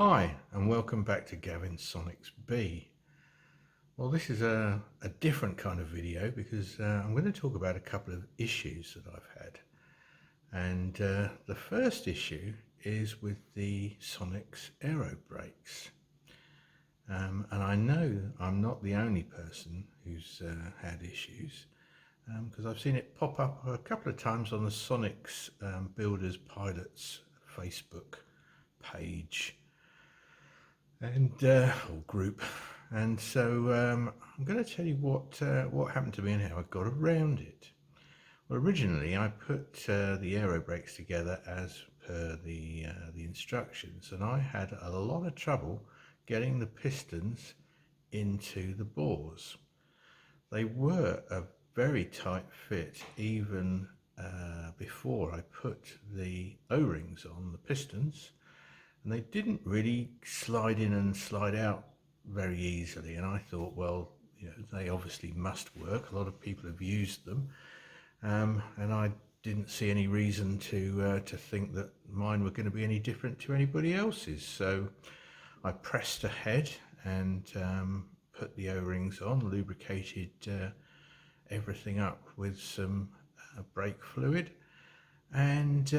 Hi and welcome back to Gavin's Sonex B. Well, this is a different kind of video because I'm going to talk about a couple of issues that I've had. And the first issue is with the Sonex AeroBrakes. And I know I'm not the only person who's had issues because I've seen it pop up a couple of times on the Sonex Builders Pilots Facebook page and or group. And so I'm going to tell you what happened to me and how I got around it. Well, originally I put the AeroBrakes together as per the instructions, and I had a lot of trouble getting the pistons into the bores. They were a very tight fit even before I put the O-rings on the pistons, and they didn't really slide in and slide out very easily. And I thought, well, they obviously must work. A lot of people have used them, and I didn't see any reason to think that mine were going to be any different to anybody else's. So I pressed ahead and put the O-rings on, lubricated everything up with some brake fluid, and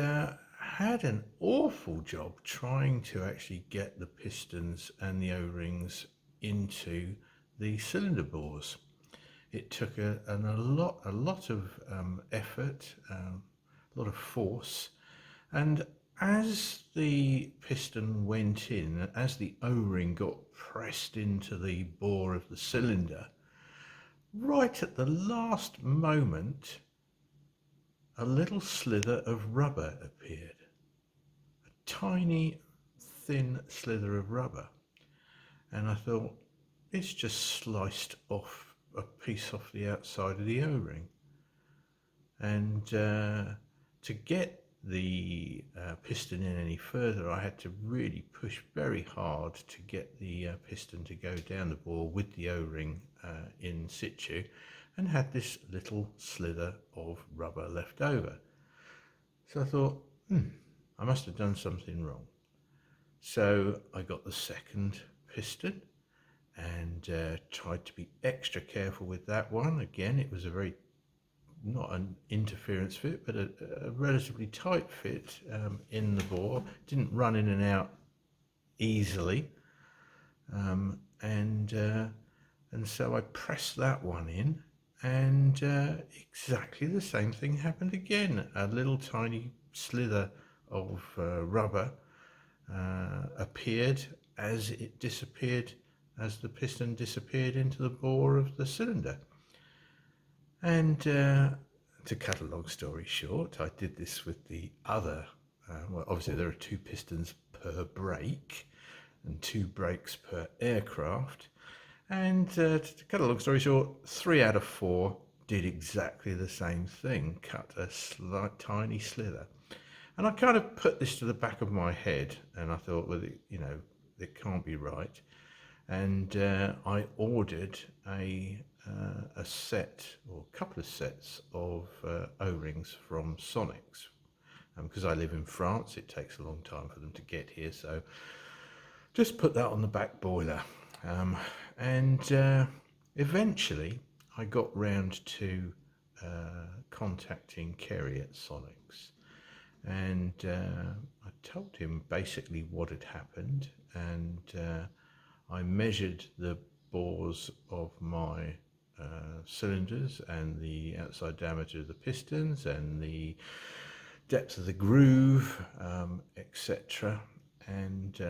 had an awful job trying to actually get the pistons and the O-rings into the cylinder bores. It took a lot of effort, a lot of force, and as the piston went in, as the O-ring got pressed into the bore of the cylinder, right at the last moment, a little slither of rubber appeared. A tiny, thin slither of rubber. And I thought, it's just sliced off a piece off the outside of the O-ring. And to get the piston in any further, I had to really push very hard to get the piston to go down the bore with the O-ring in situ, and had this little slither of rubber left over. So I thought, I must have done something wrong. So I got the second piston and tried to be extra careful with that one. Again, it was not an interference fit, but a relatively tight fit in the bore. Didn't run in and out easily. And so I pressed that one in, and exactly the same thing happened again. A little tiny slither of rubber appeared as it disappeared, as the piston disappeared into the bore of the cylinder. And to cut a long story short, I did this with the other, well, obviously there are 2 pistons per brake and 2 brakes per aircraft. And to cut a long story short, 3 out of 4 did exactly the same thing, cut a slight tiny slither. And I kind of put this to the back of my head, and I thought, well, it can't be right. And I ordered a set, or a couple of sets of O-rings from Sonex. Because I live in France, it takes a long time for them to get here, so just put that on the back boiler. And eventually I got round to contacting Kerry at Sonex, and I told him basically what had happened, and I measured the bores of my cylinders and the outside diameter of the pistons and the depth of the groove, etc., and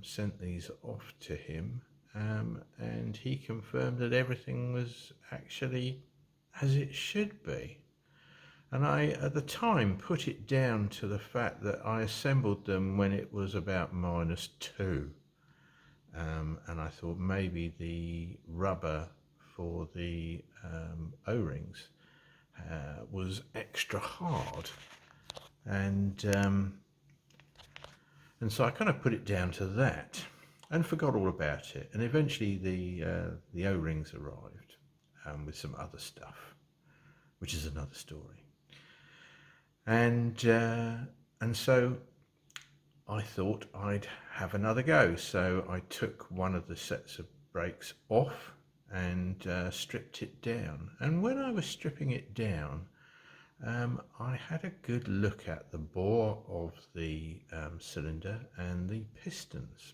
sent these off to him, and he confirmed that everything was actually as it should be. And I, at the time, put it down to the fact that I assembled them when it was about -2. And I thought maybe the rubber for the O-rings was extra hard. And so I kind of put it down to that and forgot all about it. And eventually the O-rings arrived with some other stuff, which is another story. And so I thought I'd have another go. So I took one of the sets of brakes off and stripped it down. And when I was stripping it down, I had a good look at the bore of the cylinder and the pistons.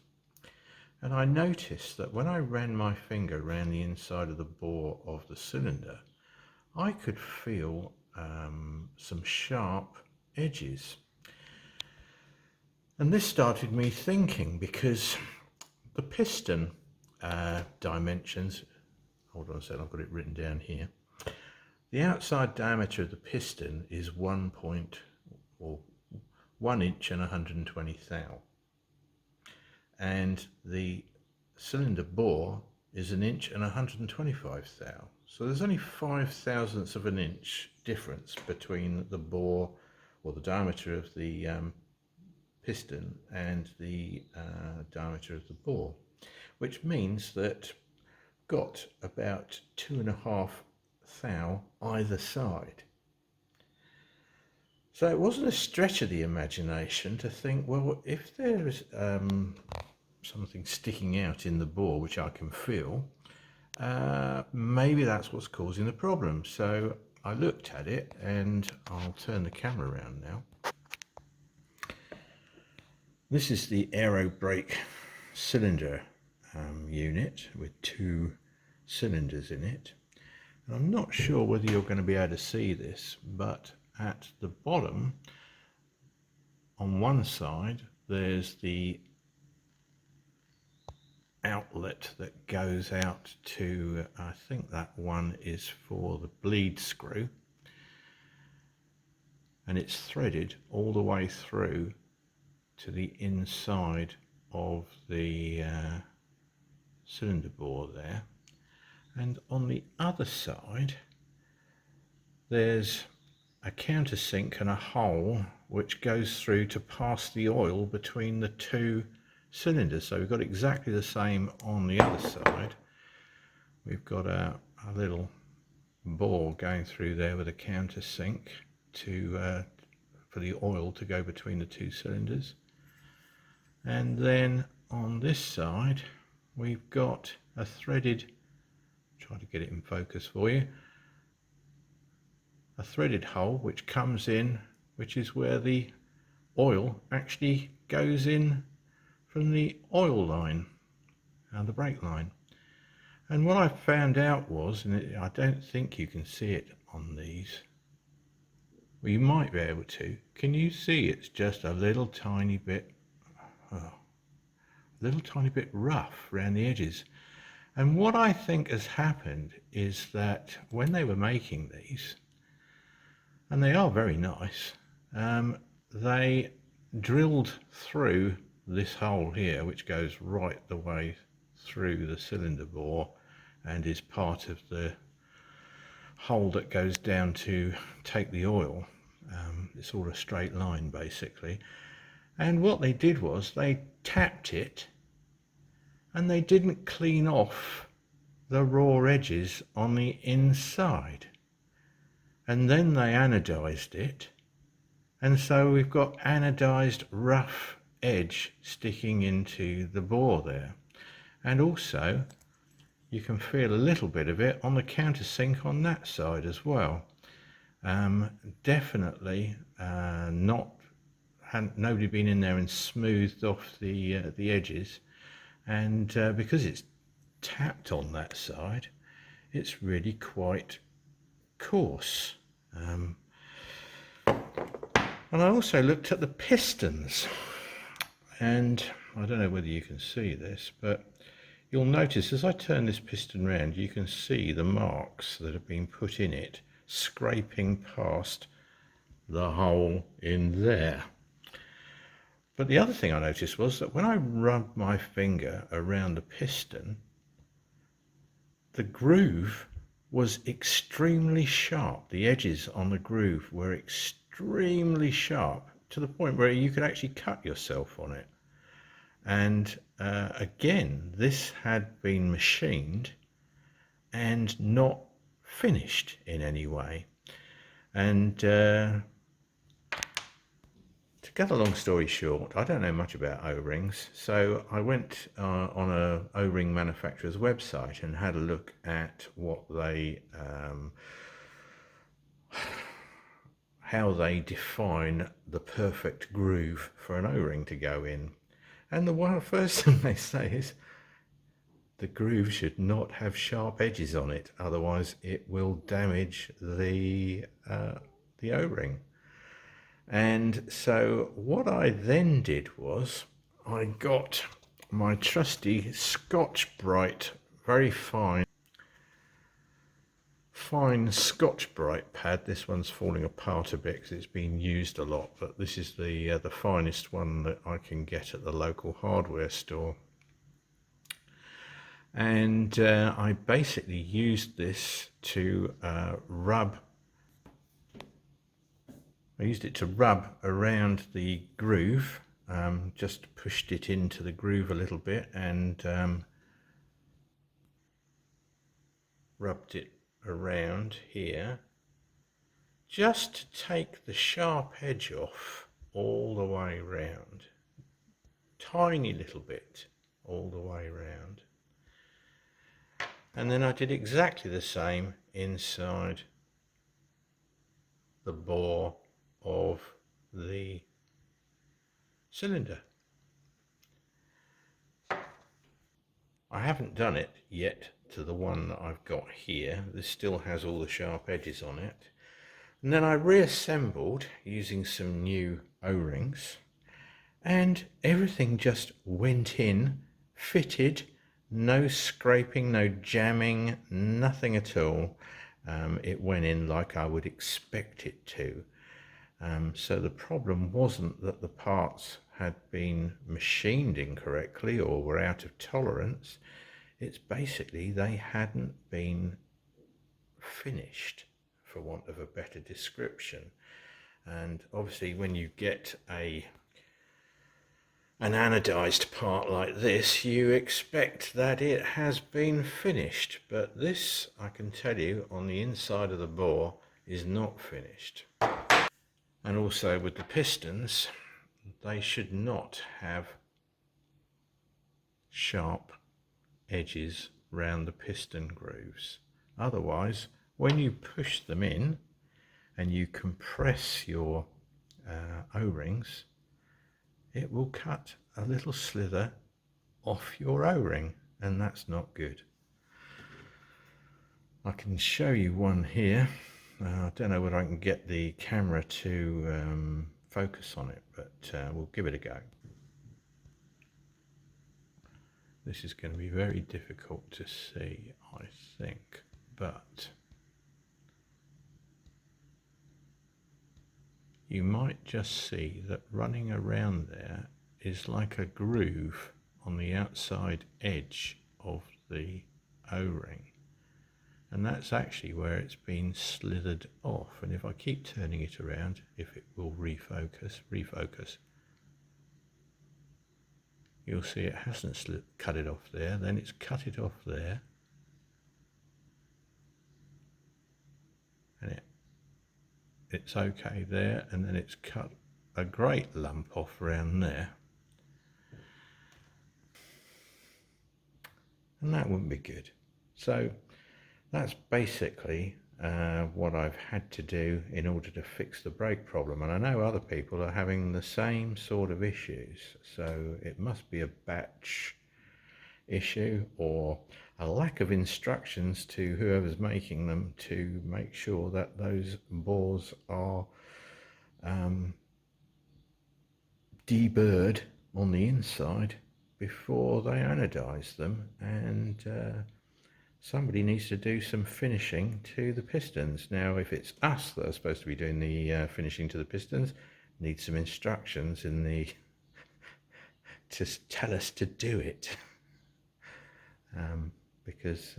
And I noticed that when I ran my finger around the inside of the bore of the cylinder, I could feel some sharp edges. And this started me thinking, because the piston dimensions, hold on a second, I've got it written down here. The outside diameter of the piston is 1 inch and 120 thou. And the cylinder bore is 1 inch and 125 thou. So there's only 5/1000ths of an inch difference between the bore, or the diameter of the piston, and the diameter of the bore, which means that I've got about 2.5 thou either side. So it wasn't a stretch of the imagination to think, well, if there's something sticking out in the bore which I can feel, maybe that's what's causing the problem. So I looked at it, and I'll turn the camera around now. This is the AeroBrake cylinder unit with 2 cylinders in it. And I'm not sure whether you're going to be able to see this, but at the bottom, on one side, there's the outlet that goes out to, I think that one is for the bleed screw, and it's threaded all the way through to the inside of the cylinder bore there. And on the other side, there's a countersink and a hole which goes through to pass the oil between the 2 cylinders. So we've got exactly the same on the other side. We've got a little bore going through there with a countersink to for the oil to go between the 2 cylinders. And then on this side, we've got a threaded, try to get it in focus for you, a threaded hole which comes in, which is where the oil actually goes in from the oil line and the brake line. And what I found out was, and I don't think you can see it on these, well, you might be able to. Can you see it's just a little tiny bit rough around the edges? And what I think has happened is that when they were making these, and they are very nice, they drilled through this hole here, which goes right the way through the cylinder bore and is part of the hole that goes down to take the oil. It's all a straight line basically. And what they did was they tapped it, and they didn't clean off the raw edges on the inside. And then they anodized it, and so we've got anodized rough edge sticking into the bore there. And also you can feel a little bit of it on the countersink on that side as well. Definitely nobody been in there and smoothed off the edges, and because it's tapped on that side, it's really quite coarse. And I also looked at the pistons, and I don't know whether you can see this, but you'll notice as I turn this piston round, you can see the marks that have been put in it scraping past the hole in there. But the other thing I noticed was that when I rubbed my finger around the piston, the groove was extremely sharp. The edges on the groove were extremely sharp, to the point where you could actually cut yourself on it. And again, this had been machined and not finished in any way. And to cut a long story short, I don't know much about O-rings, so I went on a O-ring manufacturer's website and had a look at what they how they define the perfect groove for an O-ring to go in. And the first thing they say is the groove should not have sharp edges on it, otherwise it will damage the O-ring. And so what I then did was I got my trusty Scotch-Brite, very fine Scotch-Brite pad. This one's falling apart a bit because it's been used a lot, but this is the finest one that I can get at the local hardware store. And I basically used this to rub around the groove, just pushed it into the groove a little bit and rubbed it around here, just to take the sharp edge off all the way around, tiny little bit all the way around. And then I did exactly the same inside the bore of the cylinder. I haven't done it yet to the one that I've got here. This still has all the sharp edges on it. And then I reassembled using some new O-rings, and everything just went in, fitted, no scraping, no jamming, nothing at all. It went in like I would expect it to. So the problem wasn't that the parts had been machined incorrectly or were out of tolerance. It's basically they hadn't been finished, for want of a better description. And obviously when you get an anodized part like this, you expect that it has been finished, but this, I can tell you, on the inside of the bore is not finished. And also with the pistons, they should not have sharp edges round the piston grooves. Otherwise, when you push them in and you compress your O-rings, it will cut a little slither off your O-ring, and that's not good. I can show you one here. I don't know whether I can get the camera to focus on it, but we'll give it a go. This is going to be very difficult to see, I think, but you might just see that running around there is like a groove on the outside edge of the O-ring. And that's actually where it's been slithered off. And if I keep turning it around, if it will refocus, you'll see it hasn't cut it off there, then it's cut it off there. And it's okay there, and then it's cut a great lump off around there. And that wouldn't be good. So that's basically what I've had to do in order to fix the brake problem. And I know other people are having the same sort of issues. So it must be a batch issue or a lack of instructions to whoever's making them to make sure that those bores are deburred on the inside before they anodize them, and somebody needs to do some finishing to the pistons. Now, if it's us that are supposed to be doing the finishing to the pistons, need some instructions in the to tell us to do it, because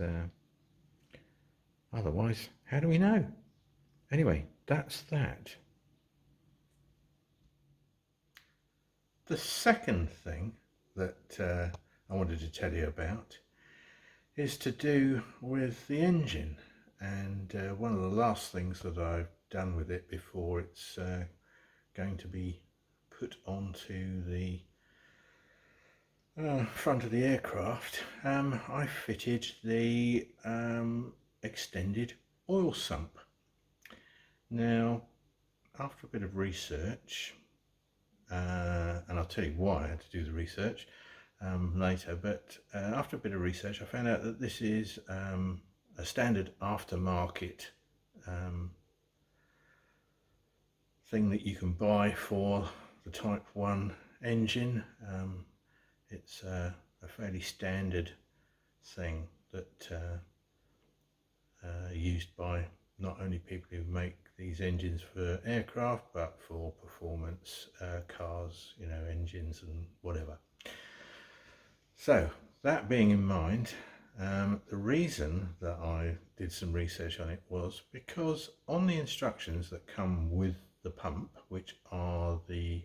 otherwise, how do we know? Anyway, that's that. The second thing that I wanted to tell you about is to do with the engine, and one of the last things that I've done with it before it's going to be put onto the front of the aircraft, I fitted the extended oil sump. Now, after a bit of research, and I'll tell you why I had to do the research later, but after a bit of research I found out that this is a standard aftermarket thing that you can buy for the Type 1 engine. It's a fairly standard thing that used by not only people who make these engines for aircraft, but for performance cars, you know, engines and whatever. So that being in mind, the reason that I did some research on it was because on the instructions that come with the pump, which are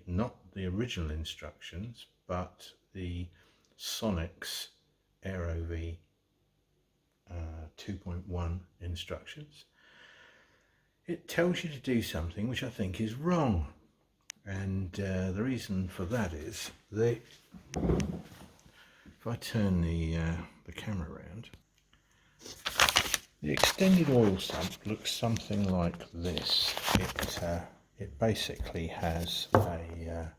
not the original instructions, but the Sonex AeroVee 2.1 instructions, it tells you to do something which I think is wrong. And the reason for that is that if I turn the camera around, the extended oil sump looks something like this. It basically has a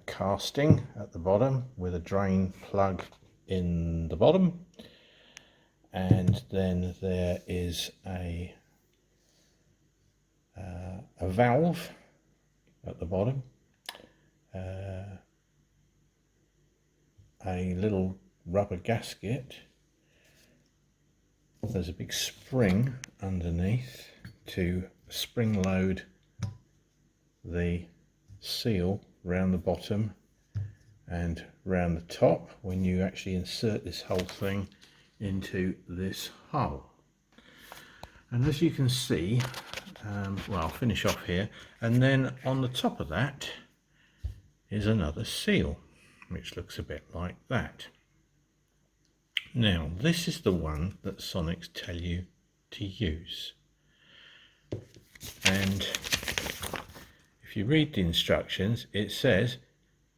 casting at the bottom with a drain plug in the bottom, and then there is a valve at the bottom, a little rubber gasket. There's a big spring underneath to spring load the seal round the bottom and round the top when you actually insert this whole thing into this hole. And as you can see, well, I'll finish off here, and then on the top of that is another seal which looks a bit like that. Now this is the one that Sonex tell you to use, and if you read the instructions, it says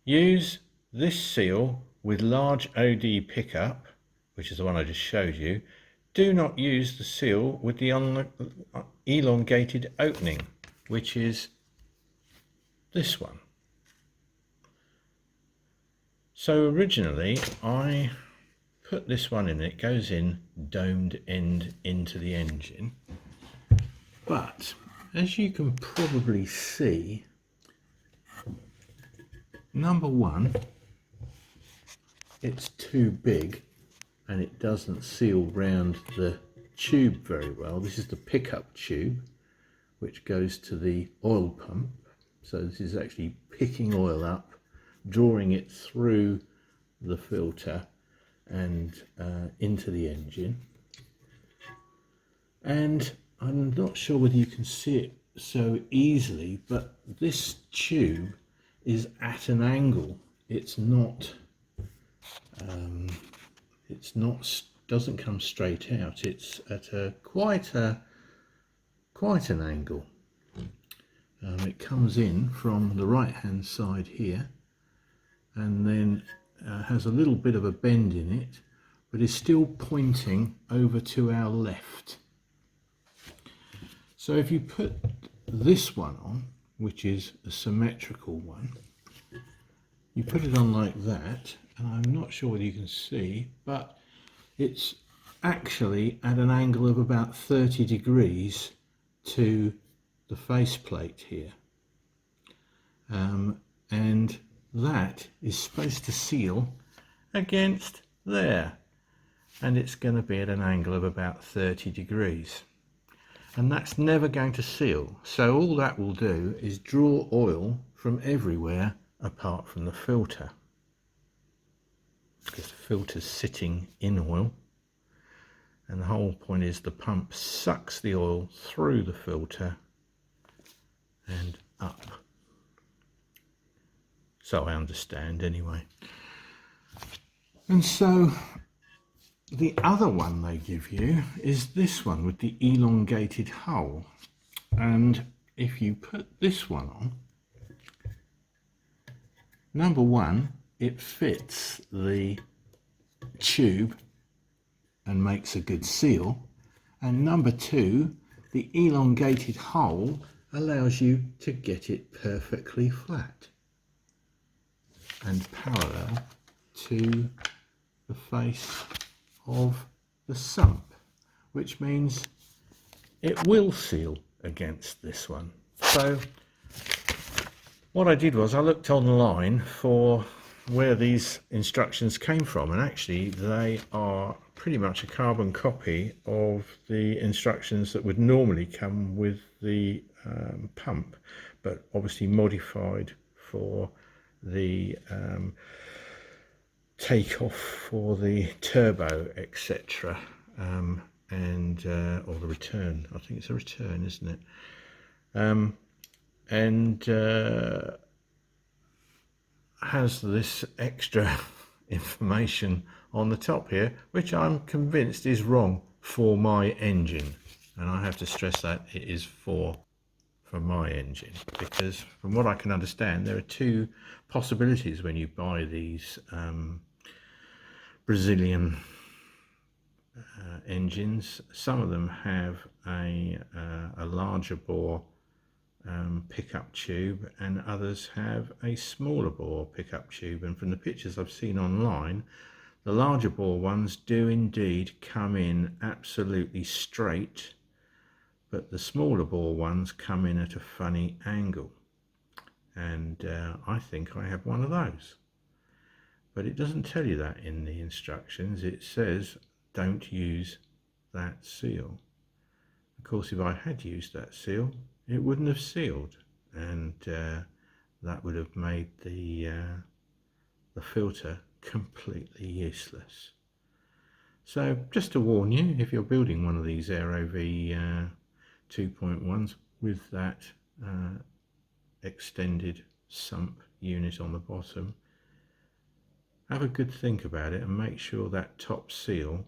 use this seal with large OD pickup, which is the one I just showed you. Do not use the seal with the elongated opening, which is this one. So originally I put this one in, it goes in domed end into the engine, but as you can probably see, number one, it's too big and it doesn't seal round the tube very well. This is the pickup tube which goes to the oil pump, so this is actually picking oil up, drawing it through the filter and into the engine. And I'm not sure whether you can see it so easily, but this tube is at an angle. It's not doesn't come straight out. It's at quite an angle. It comes in from the right hand side here, and then has a little bit of a bend in it, but is still pointing over to our left. So if you put this one on, which is a symmetrical one, you put it on like that, and I'm not sure whether you can see, but it's actually at an angle of about 30 degrees to the faceplate here, and that is supposed to seal against there, and it's going to be at an angle of about 30 degrees, and that's never going to seal. So all that will do is draw oil from everywhere apart from the filter, because the filter's sitting in oil, and the whole point is the pump sucks the oil through the filter and up. So I understand anyway. And so the other one they give you is this one with the elongated hull, and if you put this one on, Number one, it fits the tube and makes a good seal. And number two, the elongated hole allows you to get it perfectly flat and parallel to the face of the sump, which means it will seal against this one. So what I did was I looked online for where these instructions came from, and actually they are pretty much a carbon copy of the instructions that would normally come with the pump, but obviously modified for the takeoff for the turbo, etc. Or the return. I think it's a return, isn't it? Has this extra information on the top here, which I'm convinced is wrong for my engine, and I have to stress that it is for my engine, because from what I can understand there are two possibilities when you buy these Brazilian engines. Some of them have a larger bore pickup tube, and others have a smaller bore pickup tube, and from the pictures I've seen online, the larger bore ones do indeed come in absolutely straight, but the smaller bore ones come in at a funny angle, and I think I have one of those, but it doesn't tell you that in the instructions. It says don't use that seal. Of course, if I had used that seal, it wouldn't have sealed, and that would have made the filter completely useless. So just to warn you, if you're building one of these AeroVee 2.1s with that extended sump unit on the bottom, have a good think about it and make sure that top seal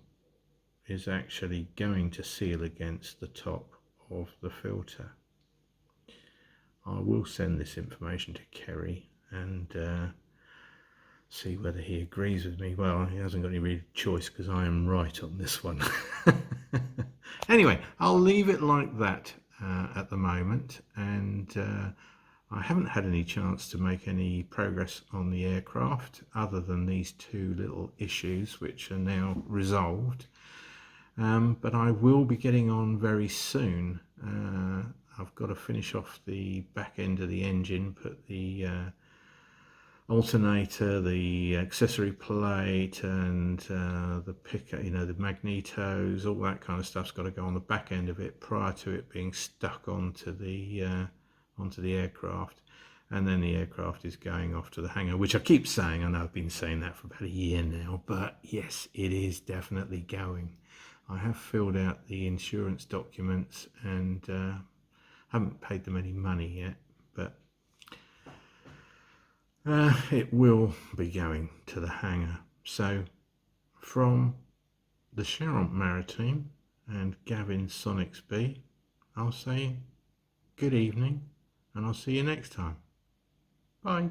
is actually going to seal against the top of the filter. I will send this information to Kerry and see whether he agrees with me. Well, he hasn't got any real choice because I am right on this one. Anyway, I'll leave it like that at the moment, and I haven't had any chance to make any progress on the aircraft other than these two little issues which are now resolved, but I will be getting on very soon. I've got to finish off the back end of the engine, put the alternator, the accessory plate, and the picker, you know, the magnetos, all that kind of stuff's got to go on the back end of it prior to it being stuck onto the aircraft. And then the aircraft is going off to the hangar, which I keep saying. I know I've been saying that for about a year now, but yes, it is definitely going. I have filled out the insurance documents and haven't paid them any money yet, but it will be going to the hangar. So from the Sump Maritime and Gavin Sonex B, I'll say good evening, and I'll see you next time. Bye.